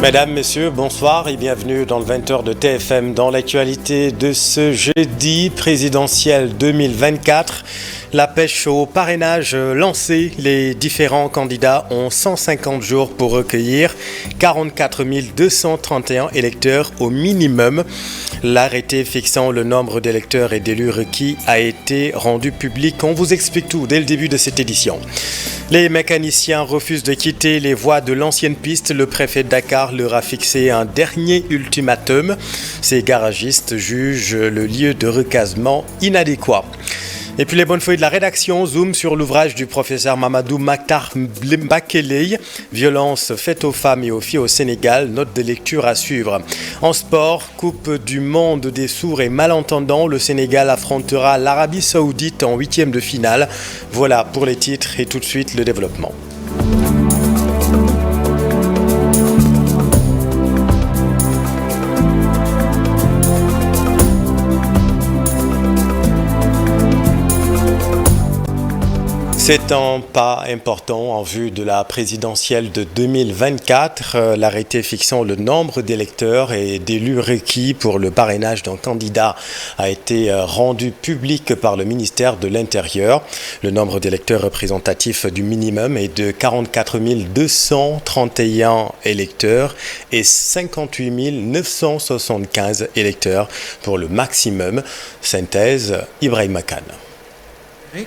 Mesdames, Messieurs, bonsoir et bienvenue dans le 20h de TFM. Dans l'actualité de ce jeudi présidentiel 2024, la pêche au parrainage lancée. Les différents candidats ont 150 jours pour recueillir 44 231 électeurs au minimum. L'arrêté fixant le nombre d'électeurs et d'élus requis a été rendu public. On vous explique tout dès le début de cette édition. Les mécaniciens refusent de quitter les voies de l'ancienne piste. Le préfet de Dakar leur a fixé un dernier ultimatum. Ces garagistes jugent le lieu de recasement inadéquat. Et puis les bonnes feuilles de la rédaction zoom sur l'ouvrage du professeur Mamadou Maktar Mbakeley, Violence faite aux femmes et aux filles au Sénégal, note de lecture à suivre. En sport, Coupe du monde des sourds et malentendants, le Sénégal affrontera l'Arabie Saoudite en 8e de finale. Voilà pour les titres et tout de suite le développement. C'est un pas important en vue de la présidentielle de 2024. L'arrêté fixant le nombre d'électeurs et d'élus requis pour le parrainage d'un candidat a été rendu public par le ministère de l'Intérieur. Le nombre d'électeurs représentatifs du minimum est de 44 231 électeurs et 58 975 électeurs pour le maximum. Synthèse, Ibrahim Khan.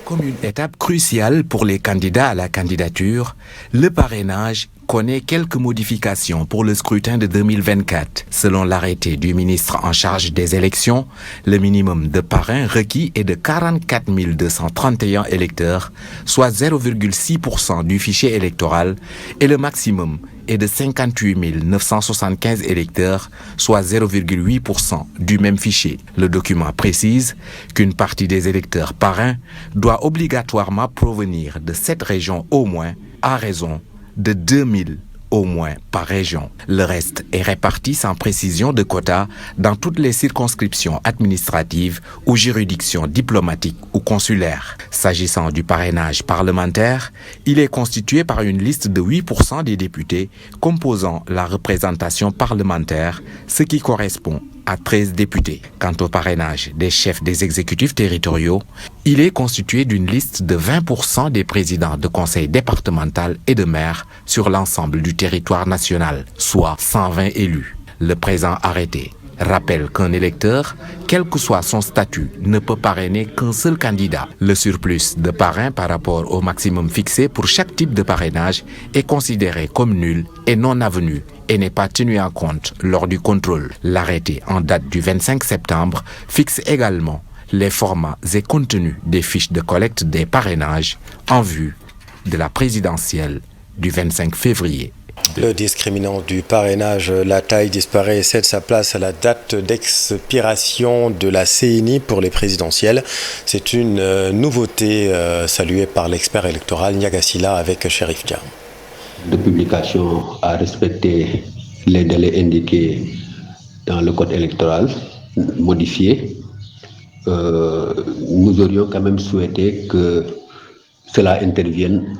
Comme une étape cruciale pour les candidats à la candidature, le parrainage connaît quelques modifications pour le scrutin de 2024. Selon l'arrêté du ministre en charge des élections, le minimum de parrains requis est de 44 231 électeurs, soit 0,6% du fichier électoral, et le maximum est de 58 975 électeurs, soit 0,8% du même fichier. Le document précise qu'une partie des électeurs parrains doit obligatoirement provenir de 7 régions au moins, à raison de 2000 au moins par région. Le reste est réparti sans précision de quotas dans toutes les circonscriptions administratives ou juridictions diplomatiques ou consulaires. S'agissant du parrainage parlementaire, il est constitué par une liste de 8% des députés composant la représentation parlementaire, ce qui correspond à 13 députés. Quant au parrainage des chefs des exécutifs territoriaux, il est constitué d'une liste de 20% des présidents de conseil départemental et de maires sur l'ensemble du territoire national, soit 120 élus. Le présent arrêté rappelle qu'un électeur, quel que soit son statut, ne peut parrainer qu'un seul candidat. Le surplus de parrains par rapport au maximum fixé pour chaque type de parrainage est considéré comme nul et non avenu et n'est pas tenu en compte lors du contrôle. L'arrêté en date du 25 septembre fixe également les formats et contenus des fiches de collecte des parrainages en vue de la présidentielle du 25 février. Le discriminant du parrainage, la taille disparaît et cède sa place à la date d'expiration de la CENI pour les présidentielles. C'est une nouveauté saluée par l'expert électoral Niagasila avec Chérif Dia. De publication à respecter les délais indiqués dans le code électoral modifié. Nous aurions quand même souhaité que cela intervienne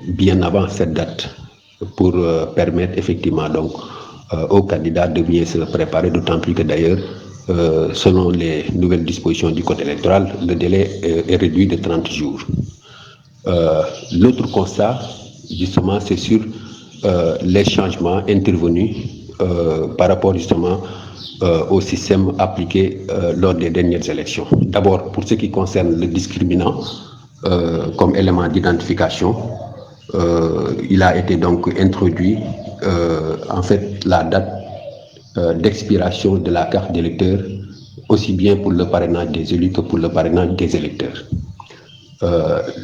bien avant cette date pour permettre effectivement donc aux candidats de bien se préparer, d'autant plus que d'ailleurs selon les nouvelles dispositions du code électoral, le délai est réduit de 30 jours. L'autre constat, justement, c'est sur les changements intervenus par rapport justement au système appliqué lors des dernières élections. D'abord, pour ce qui concerne le discriminant comme élément d'identification, il a été donc introduit en fait la date d'expiration de la carte d'électeur, aussi bien pour le parrainage des élus que pour le parrainage des électeurs.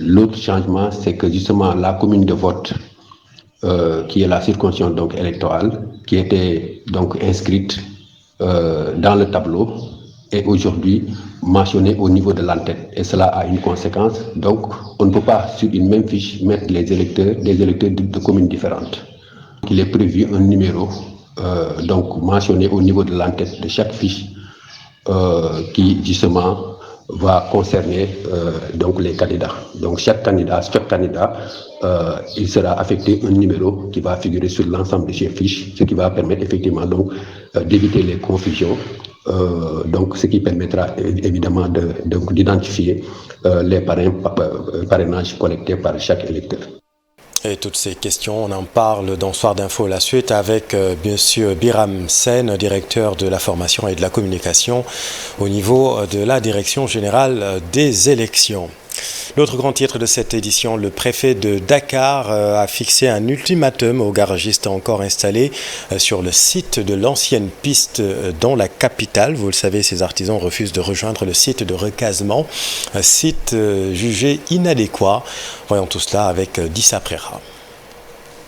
L'autre changement, c'est que justement la commune de vote, qui est la circonscription donc électorale, qui était donc inscrite dans le tableau, est aujourd'hui mentionnée au niveau de l'entête. Et cela a une conséquence. Donc, on ne peut pas sur une même fiche mettre des électeurs de communes différentes. Il est prévu un numéro donc mentionné au niveau de l'entête de chaque fiche qui justement va concerner donc les candidats. Donc chaque candidat, il sera affecté un numéro qui va figurer sur l'ensemble de ces fiches, ce qui va permettre effectivement donc d'éviter les confusions. Donc ce qui permettra évidemment d'identifier les parrainages collectés par chaque électeur. Et toutes ces questions, on en parle dans Soir d'Info la suite avec monsieur Biram Sen, directeur de la formation et de la communication au niveau de la Direction générale des élections. L'autre grand titre de cette édition, le préfet de Dakar a fixé un ultimatum aux garagistes encore installés sur le site de l'ancienne piste dans la capitale. Vous le savez, ces artisans refusent de rejoindre le site de recasement, un site jugé inadéquat. Voyons tout cela avec Dissa Prera.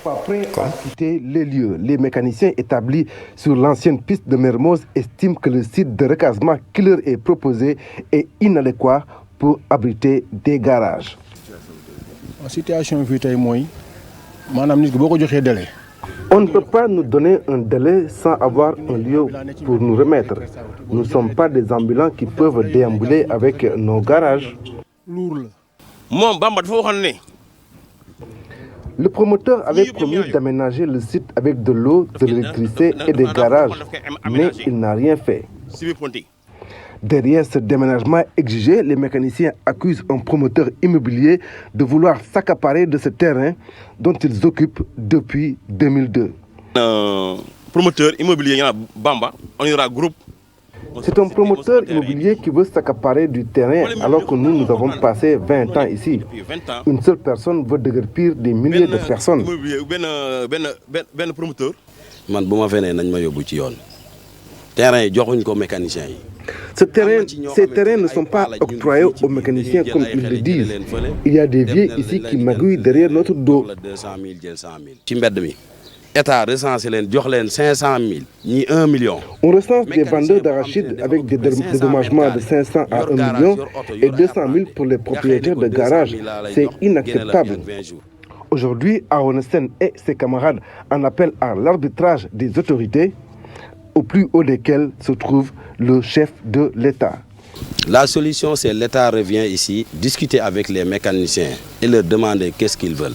Pas prêt à quitter les lieux. Les mécaniciens établis sur l'ancienne piste de Mermoz estiment que le site de recasement qui leur est proposé est inadéquat pour abriter des garages. La situation est on ne peut pas nous donner un délai sans avoir un lieu pour nous remettre. Nous ne sommes pas des ambulants qui peuvent déambuler avec nos garages. Le promoteur avait promis d'aménager le site avec de l'eau, de l'électricité et des garages, mais il n'a rien fait. Derrière ce déménagement exigé, les mécaniciens accusent un promoteur immobilier de vouloir s'accaparer de ce terrain dont ils occupent depuis 2002. Promoteur immobilier, Bamba, on y aura groupe. C'est un promoteur immobilier qui veut s'accaparer du terrain alors que nous avons passé 20 ans ici. Une seule personne veut déguerpir des milliers de personnes. Ces terrains ne sont pas octroyés aux mécaniciens comme ils le disent. Il y a des vieux ici qui magouillent derrière notre dos. On recense des vendeurs d'arachides avec des dédommagements de 500 à 1 million et 200 000 pour les propriétaires de garages. C'est inacceptable. Aujourd'hui, Aonessen et ses camarades en appellent à l'arbitrage des autorités, au plus haut desquels se trouve le chef de l'État. La solution, c'est l'État revient ici, discuter avec les mécaniciens et leur demander qu'est-ce qu'ils veulent.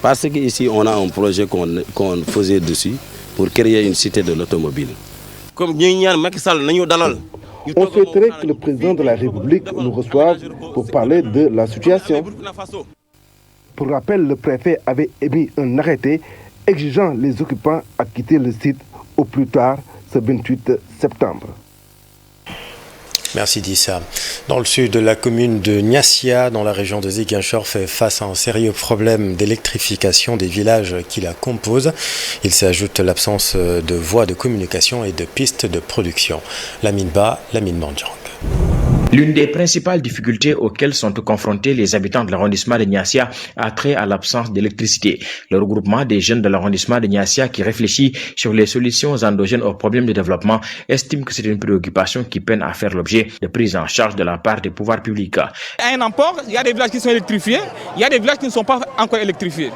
Parce qu'ici, on a un projet qu'on faisait dessus pour créer une cité de l'automobile. On souhaiterait que le président de la République nous reçoive pour parler de la situation. Pour rappel, le préfet avait émis un arrêté exigeant les occupants à quitter le site au plus tard ce 28 septembre. Merci Dissa. Dans le sud de la commune de Niassia, dans la région de Ziguinchor, fait face à un sérieux problème d'électrification des villages qui la composent. Il s'ajoute l'absence de voies de communication et de pistes de production. Lamine Ba, Lamine Mandiang. L'une des principales difficultés auxquelles sont confrontés les habitants de l'arrondissement de Niassia a trait à l'absence d'électricité. Le regroupement des jeunes de l'arrondissement de Niassia qui réfléchit sur les solutions endogènes aux problèmes de développement estime que c'est une préoccupation qui peine à faire l'objet de prise en charge de la part des pouvoirs publics. À un emport, il y a des villages qui sont électrifiés, il y a des villages qui ne sont pas encore électrifiés.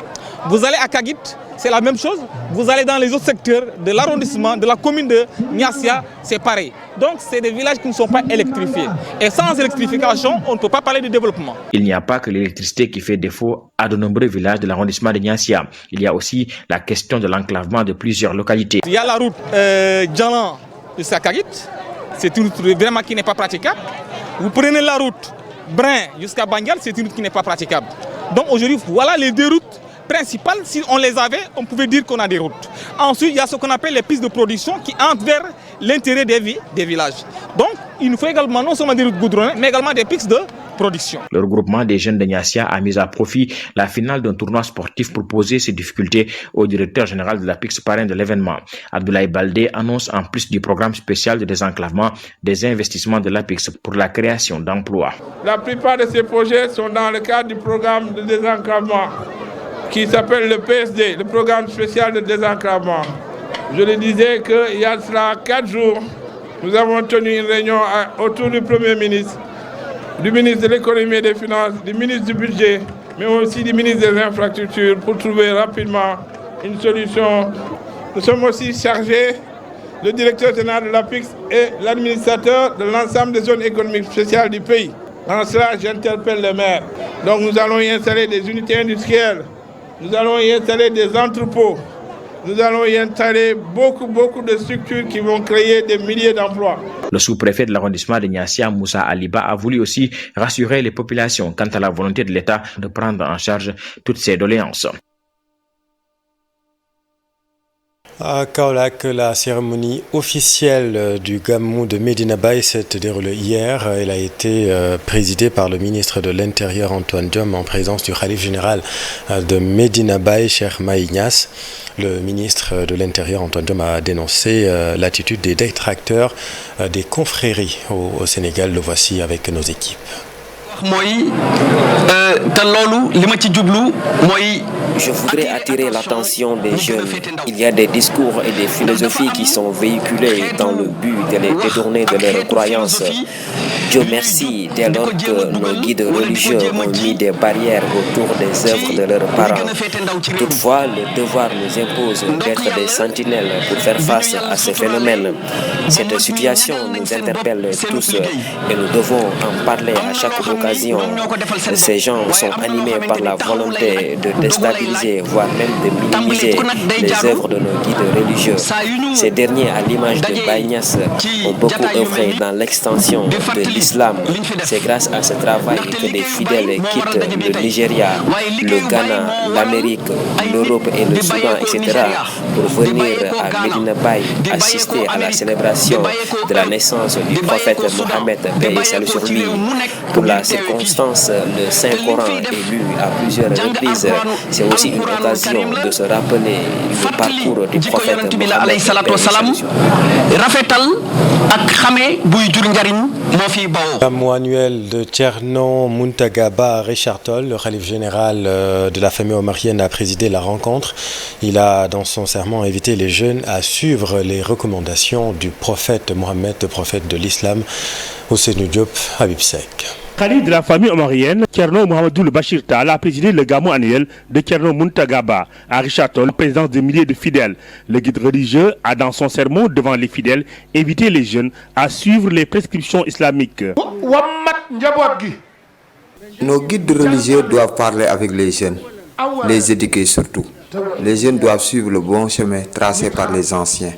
Vous allez à Kagit, c'est la même chose. Vous allez dans les autres secteurs de l'arrondissement, de la commune de Niassia, c'est pareil. Donc c'est des villages qui ne sont pas électrifiés. Et sans électrification, on ne peut pas parler de développement. Il n'y a pas que l'électricité qui fait défaut à de nombreux villages de l'arrondissement de Niassia. Il y a aussi la question de l'enclavement de plusieurs localités. Il y a la route Djalan jusqu'à Kagit. C'est une route vraiment qui n'est pas praticable. Vous prenez la route Brin jusqu'à Bangal, c'est une route qui n'est pas praticable. Donc aujourd'hui, voilà les deux routes principales. Si on les avait, on pouvait dire qu'on a des routes. Ensuite, il y a ce qu'on appelle les pistes de production qui entrent vers l'intérêt des villages. Donc, il nous faut également non seulement des routes goudronnées, mais également des pistes de production. Le regroupement des jeunes de Niassia a mis à profit la finale d'un tournoi sportif pour poser ses difficultés au directeur général de la PIX parrain de l'événement. Abdoulaye Baldé annonce en plus du programme spécial de désenclavement des investissements de l'APIX pour la création d'emplois. La plupart de ces projets sont dans le cadre du programme de désenclavement qui s'appelle le PSD, le programme spécial de désenclavement. Je le disais qu'il y a cela 4 jours, nous avons tenu une réunion autour du Premier ministre, du ministre de l'économie et des finances, du ministre du budget, mais aussi du ministre des infrastructures pour trouver rapidement une solution. Nous sommes aussi chargés, le directeur général de l'APIX et l'administrateur de l'ensemble des zones économiques spéciales du pays, En cela, j'interpelle le maire. Donc nous allons y installer des unités industrielles, nous allons y installer des entrepôts, nous allons y installer beaucoup de structures qui vont créer des milliers d'emplois. Le sous-préfet de l'arrondissement de Niassia, Moussa Aliba, a voulu aussi rassurer les populations quant à la volonté de l'État de prendre en charge toutes ces doléances. À Kaolack, la cérémonie officielle du Gamou de Medina Baye s'est déroulée hier. Elle a été présidée par le ministre de l'Intérieur Antoine Diome en présence du khalife général de Medina Baye, Cheikh Mahi Niass. Le ministre de l'Intérieur Antoine Diome a dénoncé l'attitude des détracteurs des confréries au Sénégal. Le voici avec nos équipes. Je voudrais attirer l'attention des jeunes. Il y a des discours et des philosophies qui sont véhiculées dans le but de les détourner de leurs croyances. Dieu merci, dès lors que nos guides religieux ont mis des barrières autour des œuvres de leurs parents. Toutefois, le devoir nous impose d'être des sentinelles pour faire face à ces phénomènes. Cette situation nous interpelle tous et nous devons en parler à chaque occasion. Ces gens sont animés par la volonté de déstabiliser, voire même de minimiser les œuvres de nos guides religieux. Ces derniers, à l'image de Baye Niass, ont beaucoup œuvré dans l'extension de l'islam. C'est grâce à ce travail que des fidèles quittent le Nigeria, le Ghana, l'Amérique, l'Europe et le Soudan, etc. pour venir à Medina Baye assister à la célébration de la naissance du prophète Mohammed, paix et salut sur lui. Pour la circonstance, le Saint-Coran est lu à plusieurs reprises. C'est aussi une occasion de se rappeler le parcours du prophète Mohammed, paix et salut sur lui. Gamou annuel de Thierno Mountaga Ba à Richard Toll, le khalife général de la famille omarienne, a présidé la rencontre. Il a, dans son serment, invité les jeunes à suivre les recommandations du prophète Mohammed, le prophète de l'islam. Ousseynou Diop, Habib Seck. Khalif de la famille omarienne, Thierno Mohamedou Bachir Tall a présidé le Gamou annuel de Thierno Mountaga Ba à Richard Toll, présidence de milliers de fidèles. Le guide religieux a, dans son sermon devant les fidèles, invité les jeunes à suivre les prescriptions islamiques. Nos guides religieux doivent parler avec les jeunes, les éduquer surtout. Les jeunes doivent suivre le bon chemin tracé par les anciens.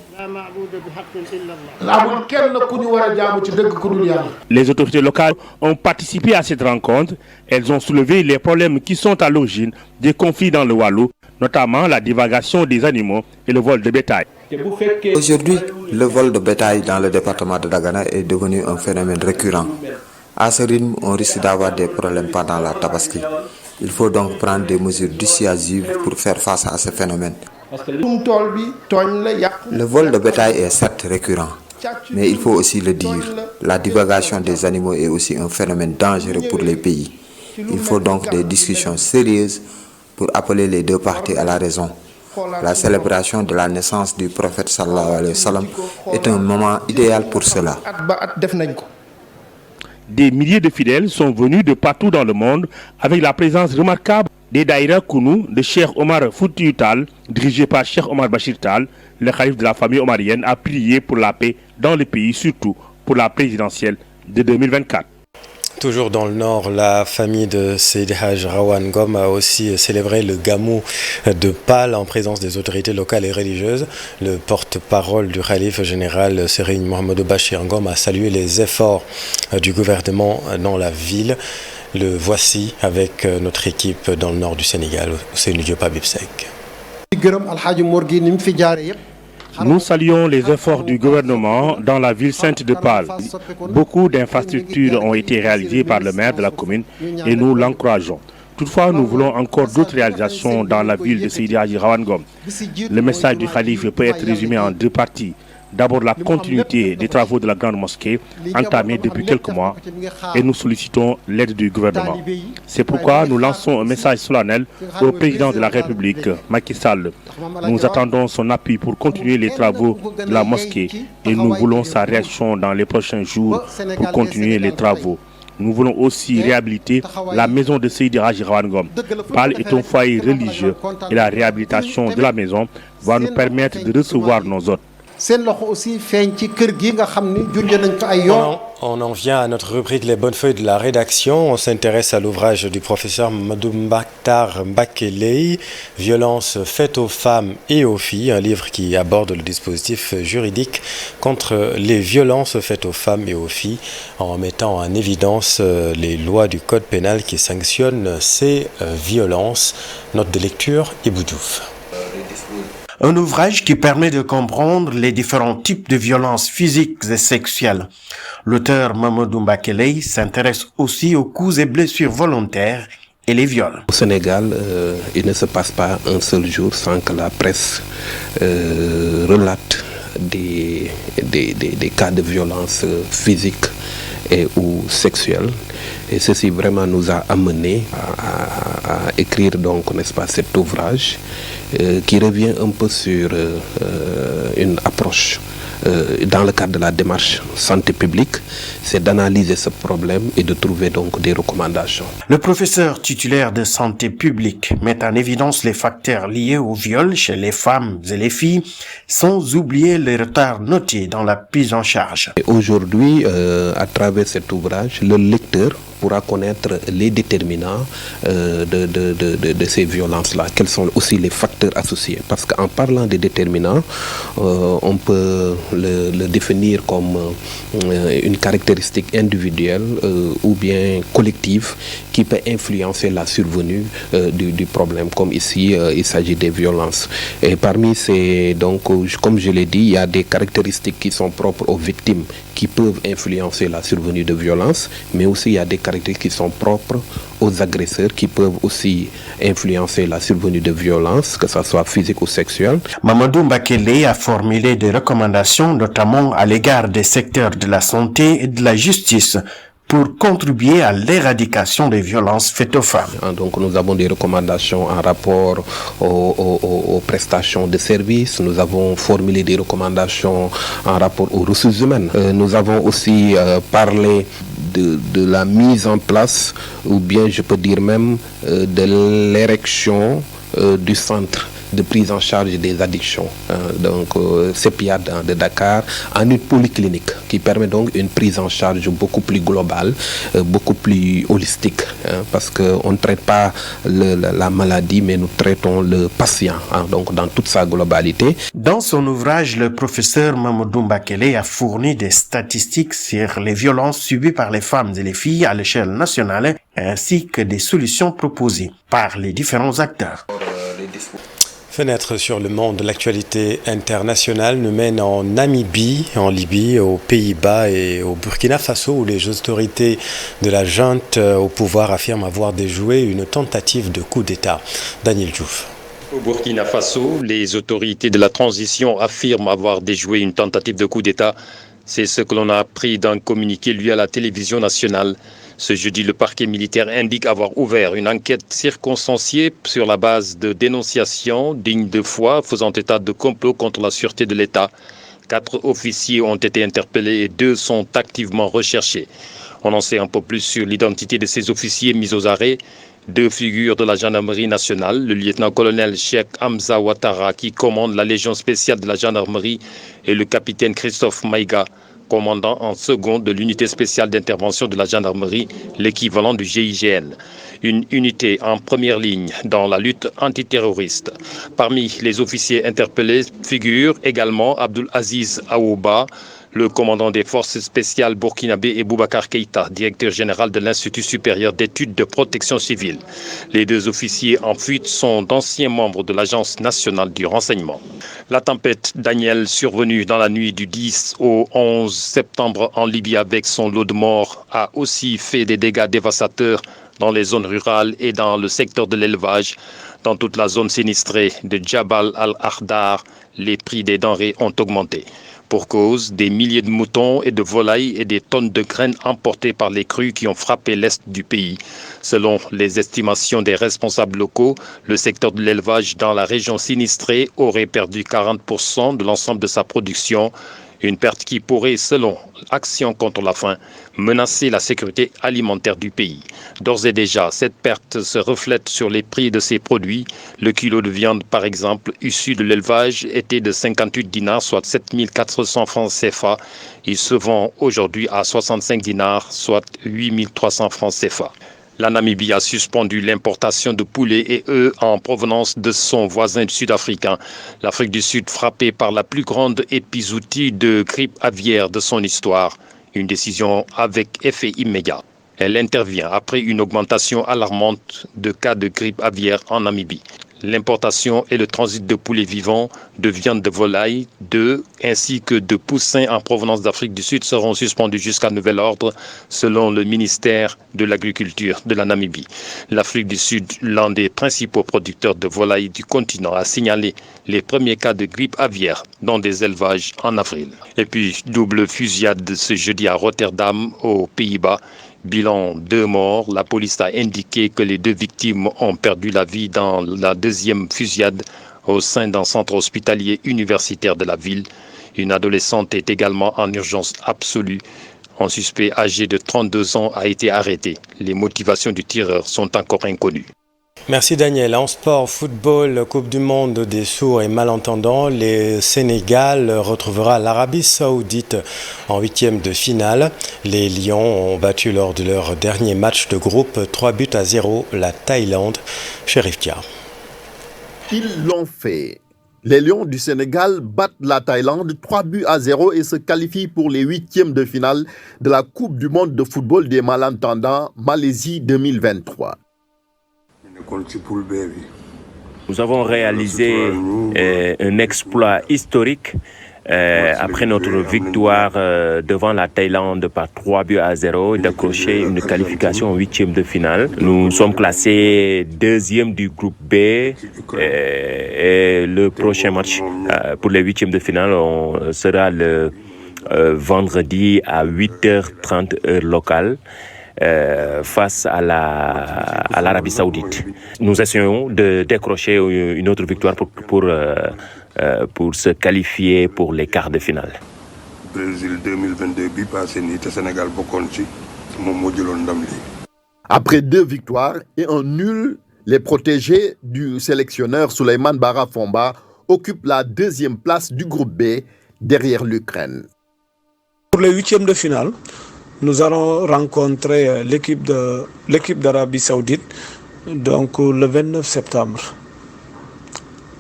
Les autorités locales ont participé à cette rencontre. Elles ont soulevé les problèmes qui sont à l'origine des conflits dans le Waalo, notamment la divagation des animaux et le vol de bétail. Aujourd'hui, le vol de bétail dans le département de Dagana est devenu un phénomène récurrent. À ce rythme, on risque d'avoir des problèmes pendant la Tabaski. Il faut donc prendre des mesures dissuasives pour faire face à ce phénomène. Le vol de bétail est certes récurrent, mais il faut aussi le dire, la divagation des animaux est aussi un phénomène dangereux pour les pays. Il faut donc des discussions sérieuses pour appeler les deux parties à la raison. La célébration de la naissance du prophète sallallahu alayhi wa sallam est un moment idéal pour cela. Des milliers de fidèles sont venus de partout dans le monde avec la présence remarquable des Daïra Kounou de Cheikh Omar Foutiyou Tall, dirigé par Cheikh Omar Bachir Tall. Le khalife de la famille omarienne a prié pour la paix dans le pays, surtout pour la présidentielle de 2024. Toujours dans le Nord, la famille de Seydi Hadj Rawane Ngom a aussi célébré le Gamou de Pâle en présence des autorités locales et religieuses. Le porte-parole du khalife général Serigne Mohamedou Bachir Ngom a salué les efforts du gouvernement dans la ville. Le voici avec notre équipe dans le Nord du Sénégal, Ousseynou Diop, Habib Seck. Nous saluons les efforts du gouvernement dans la ville sainte de Pâle. Beaucoup d'infrastructures ont été réalisées par le maire de la commune et nous l'encourageons. Toutefois, nous voulons encore d'autres réalisations dans la ville de Seydi Hadji Rawane Ngom. Le message du khalife peut être résumé en deux parties. D'abord, la continuité des travaux de la grande mosquée entamés depuis quelques mois et nous sollicitons l'aide du gouvernement. C'est pourquoi nous lançons un message solennel au président de la République, Macky Sall. Nous attendons son appui pour continuer les travaux de la mosquée et nous voulons sa réaction dans les prochains jours pour continuer les travaux. Nous voulons aussi réhabiliter la maison de Seydi Hadji Rawane Ngom. Pâle est un foyer religieux et la réhabilitation de la maison va nous permettre de recevoir nos hôtes. On en vient à notre rubrique Les bonnes feuilles de la rédaction. On s'intéresse à l'ouvrage du professeur Mamadou Mbaktar Mbakeley, Violence faite aux femmes et aux filles, un livre qui aborde le dispositif juridique contre les violences faites aux femmes et aux filles en mettant en évidence les lois du code pénal qui sanctionnent ces violences. Note de lecture, Ibou Diouf. Un ouvrage qui permet de comprendre les différents types de violences physiques et sexuelles. L'auteur Mamadou Mbakeley s'intéresse aussi aux coups et blessures volontaires et les viols. Au Sénégal, il ne se passe pas un seul jour sans que la presse relate des cas de violence physique et ou sexuelle. Et ceci vraiment nous a amené à écrire donc, n'est-ce pas, cet ouvrage qui revient un peu sur une approche dans le cadre de la démarche santé publique, c'est d'analyser ce problème et de trouver donc des recommandations. Le professeur titulaire de santé publique met en évidence les facteurs liés au viol chez les femmes et les filles, sans oublier les retards notés dans la prise en charge. Aujourd'hui, à travers cet ouvrage, le lecteur pourra connaître les déterminants de ces violences-là, quels sont aussi les facteurs associés. Parce qu'en parlant des déterminants, on peut le définir comme une caractéristique individuelle ou bien collective qui peut influencer la survenue du problème, comme ici il s'agit des violences. Et parmi ces, donc, comme je l'ai dit, il y a des caractéristiques qui sont propres aux victimes qui peuvent influencer la survenue de violences, mais aussi il y a des caractéristiques qui sont propres aux agresseurs qui peuvent aussi influencer la survenue de violences, que ce soit physique ou sexuelle. Mamadou Mbakeley a formulé des recommandations, notamment à l'égard des secteurs de la santé et de la justice, pour contribuer à l'éradication des violences faites aux femmes. Donc nous avons des recommandations en rapport aux prestations de services, nous avons formulé des recommandations en rapport aux ressources humaines. Nous avons aussi parlé de la mise en place, ou bien je peux dire même de l'érection du centre de prise en charge des addictions, donc CEPIAD de Dakar, en une polyclinique qui permet donc une prise en charge beaucoup plus globale, beaucoup plus holistique, parce qu'on ne traite pas la maladie, mais nous traitons le patient, donc dans toute sa globalité. Dans son ouvrage, le professeur Mamadou Mbakeley a fourni des statistiques sur les violences subies par les femmes et les filles à l'échelle nationale, ainsi que des solutions proposées par les différents acteurs. Fenêtre sur le monde de l'actualité internationale nous mène en Namibie, en Libye, aux Pays-Bas et au Burkina Faso, où les autorités de la junte au pouvoir affirment avoir déjoué une tentative de coup d'État. Daniel Diouf. Au Burkina Faso, les autorités de la transition affirment avoir déjoué une tentative de coup d'État. C'est ce que l'on a appris d'un communiqué lu à la télévision nationale. Ce jeudi, le parquet militaire indique avoir ouvert une enquête circonstanciée sur la base de dénonciations dignes de foi faisant état de complot contre la sûreté de l'État. 4 officiers ont été interpellés et 2 sont activement recherchés. On en sait un peu plus sur l'identité de ces officiers mis aux arrêts. 2 figures de la gendarmerie nationale, le lieutenant-colonel Cheikh Hamza Ouattara qui commande la légion spéciale de la gendarmerie et le capitaine Christophe Maïga, commandant en second de l'unité spéciale d'intervention de la gendarmerie, l'équivalent du GIGN. Une unité en première ligne dans la lutte antiterroriste. Parmi les officiers interpellés figurent également Abdul Aziz Aouba, le commandant des forces spéciales burkinabé, et Boubacar Keïta, directeur général de l'Institut supérieur d'études de protection civile. Les 2 officiers en fuite sont d'anciens membres de l'Agence nationale du renseignement. La tempête Daniel, survenue dans la nuit du 10 au 11 septembre en Libye avec son lot de morts, a aussi fait des dégâts dévastateurs dans les zones rurales et dans le secteur de l'élevage. Dans toute la zone sinistrée de Jabal al-Akhdar, les prix des denrées ont augmenté. Pour cause, des milliers de moutons et de volailles et des tonnes de graines emportées par les crues qui ont frappé l'est du pays. Selon les estimations des responsables locaux, le secteur de l'élevage dans la région sinistrée aurait perdu 40% de l'ensemble de sa production. Une perte qui pourrait, selon Action contre la faim, menacer la sécurité alimentaire du pays. D'ores et déjà, cette perte se reflète sur les prix de ces produits. Le kilo de viande, par exemple, issu de l'élevage, était de 58 dinars, soit 7400 francs CFA. Il se vend aujourd'hui à 65 dinars, soit 8300 francs CFA. La Namibie a suspendu l'importation de poulets et œufs en provenance de son voisin sud-africain. L'Afrique du Sud frappée par la plus grande épizootie de grippe aviaire de son histoire. Une décision avec effet immédiat. Elle intervient après une augmentation alarmante de cas de grippe aviaire en Namibie. L'importation et le transit de poulets vivants, de viande de volaille, d'œufs ainsi que de poussins en provenance d'Afrique du Sud seront suspendus jusqu'à nouvel ordre selon le ministère de l'Agriculture de la Namibie. L'Afrique du Sud, l'un des principaux producteurs de volailles du continent, a signalé les premiers cas de grippe aviaire dans des élevages en avril. Et puis, double fusillade ce jeudi à Rotterdam, aux Pays-Bas. Bilan 2 morts. La police a indiqué que les 2 victimes ont perdu la vie dans la deuxième fusillade au sein d'un centre hospitalier universitaire de la ville. Une adolescente est également en urgence absolue. Un suspect âgé de 32 ans a été arrêté. Les motivations du tireur sont encore inconnues. Merci Daniel. En sport, football, Coupe du Monde des sourds et malentendants, le Sénégal retrouvera l'Arabie Saoudite en 8e de finale. Les Lions ont battu lors de leur dernier match de groupe 3-0 la Thaïlande. Chérif Dia. Ils l'ont fait. Les Lions du Sénégal battent la Thaïlande 3-0 et se qualifient pour les 8e de finale de la Coupe du Monde de football des malentendants Malaisie 2023. Nous avons réalisé un exploit historique après notre victoire devant la Thaïlande par 3-0 et d'accrocher une qualification en 8e de finale. Nous sommes classés 2e du groupe B et le prochain match pour les 8e de finale sera le vendredi à 8h30 heure locale. Face à l'Arabie Saoudite. Nous essayons de décrocher une autre victoire pour se qualifier pour les quarts de finale. Brésil 2022 bi passé ni te Sénégal bokkoon ci moom moo jëloon ndam li. Après 2 victoires et un nul, les protégés du sélectionneur Souleymane Bara Fomba occupent la 2e place du groupe B derrière l'Ukraine. Pour les 8e de finale, nous allons rencontrer l'équipe d'Arabie Saoudite donc le 29 septembre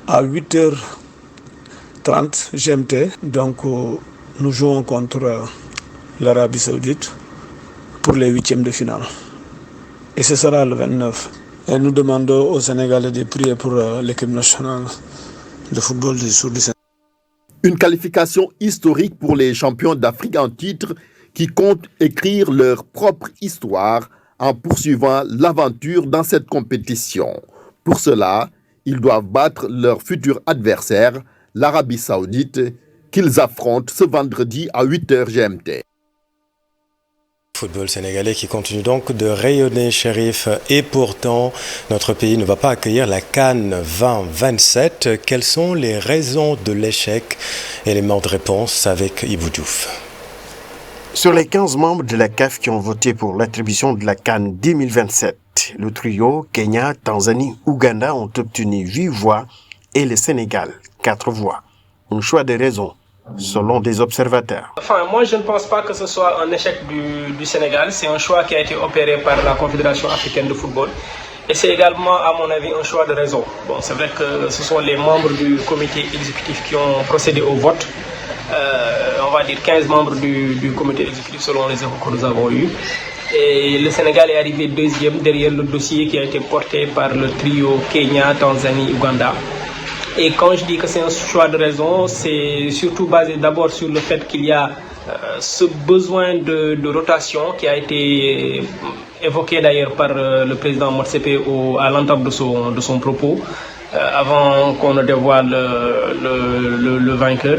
à 8h30 GMT. Donc nous jouons contre l'Arabie Saoudite pour les 8e de finale. Et ce sera le 29. Et nous demandons aux Sénégalais de prier pour l'équipe nationale de football du Sud du Sénégal. Une qualification historique pour les champions d'Afrique en titre qui comptent écrire leur propre histoire en poursuivant l'aventure dans cette compétition. Pour cela, ils doivent battre leur futur adversaire, l'Arabie Saoudite, qu'ils affrontent ce vendredi à 8h GMT. Football sénégalais qui continue donc de rayonner, Chérif. Et pourtant, notre pays ne va pas accueillir la CAN 2027. Quelles sont les raisons de l'échec? Élément de réponse avec Ibou Diouf. Sur les 15 membres de la CAF qui ont voté pour l'attribution de la CAN 2027, le trio Kenya, Tanzanie, Ouganda ont obtenu 8 voix et le Sénégal 4 voix. Un choix de raison, selon des observateurs. Enfin, moi je ne pense pas que ce soit un échec du Sénégal. C'est un choix qui a été opéré par la Confédération africaine de football. Et c'est également, à mon avis, un choix de raison. Bon, c'est vrai que ce sont les membres du comité exécutif qui ont procédé au vote. On va dire 15 membres du comité exécutif selon les infos que nous avons eus. Et le Sénégal est arrivé 2e derrière le dossier qui a été porté par le trio Kenya, Tanzanie, Ouganda. Et quand je dis que c'est un choix de raison, c'est surtout basé d'abord sur le fait qu'il y a ce besoin de rotation qui a été évoqué d'ailleurs par le président Motsepe à l'entame de son propos, avant qu'on ne dévoile le vainqueur.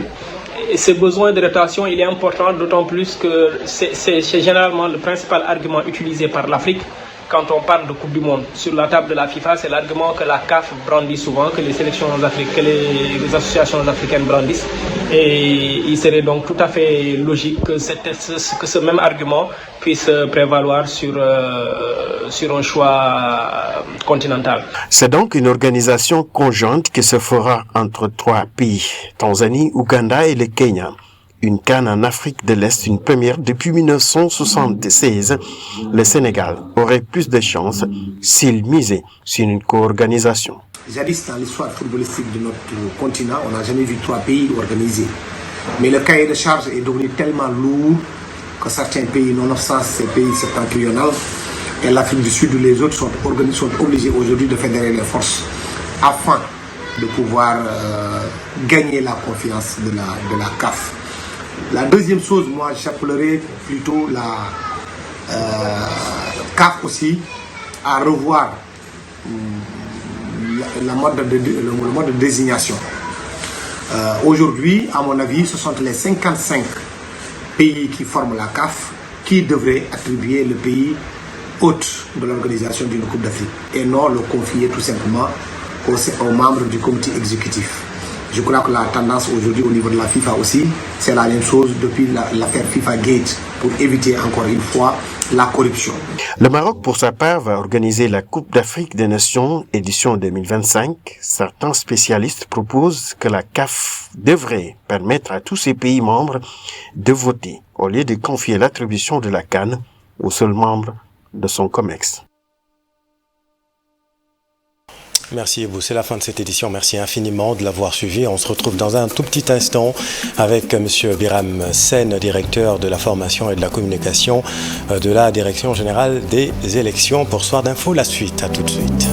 Et ce besoin de rotation, il est important, d'autant plus que c'est généralement le principal argument utilisé par l'Afrique quand on parle de Coupe du Monde sur la table de la FIFA, c'est l'argument que la CAF brandit souvent, que les sélections africaines, que les associations africaines brandissent. Et il serait donc tout à fait logique que ce même argument puisse prévaloir sur un choix continental. C'est donc une organisation conjointe qui se fera entre 3 pays, Tanzanie, Ouganda et le Kenya. Une CAN en Afrique de l'Est, une première depuis 1976. Le Sénégal aurait plus de chances s'il misait sur une co-organisation. Jadis, dans l'histoire footballistique de notre continent, on n'a jamais vu 3 pays organisés. Mais le cahier de charge est devenu tellement lourd que certains pays, nonobstant ces pays septentrionaux, et l'Afrique du Sud, les autres sont obligés aujourd'hui de fédérer les forces afin de pouvoir gagner la confiance de la CAF. La deuxième chose, moi, j'appellerais plutôt la CAF aussi à revoir le mode de désignation. Aujourd'hui, à mon avis, ce sont les 55 pays qui forment la CAF qui devraient attribuer le pays hôte de l'organisation d'une Coupe d'Afrique et non le confier tout simplement aux membres du comité exécutif. Je crois que la tendance aujourd'hui au niveau de la FIFA aussi, c'est la même chose depuis l'affaire FIFA Gate pour éviter encore une fois la corruption. Le Maroc, pour sa part, va organiser la Coupe d'Afrique des Nations édition 2025. Certains spécialistes proposent que la CAF devrait permettre à tous ses pays membres de voter au lieu de confier l'attribution de la CAN aux seuls membres de son COMEX. Merci Ebou, c'est la fin de cette édition. Merci infiniment de l'avoir suivi. On se retrouve dans un tout petit instant avec M. Biram Sen, directeur de la formation et de la communication de la Direction générale des élections. Pour Soir d'Info, la suite. À tout de suite.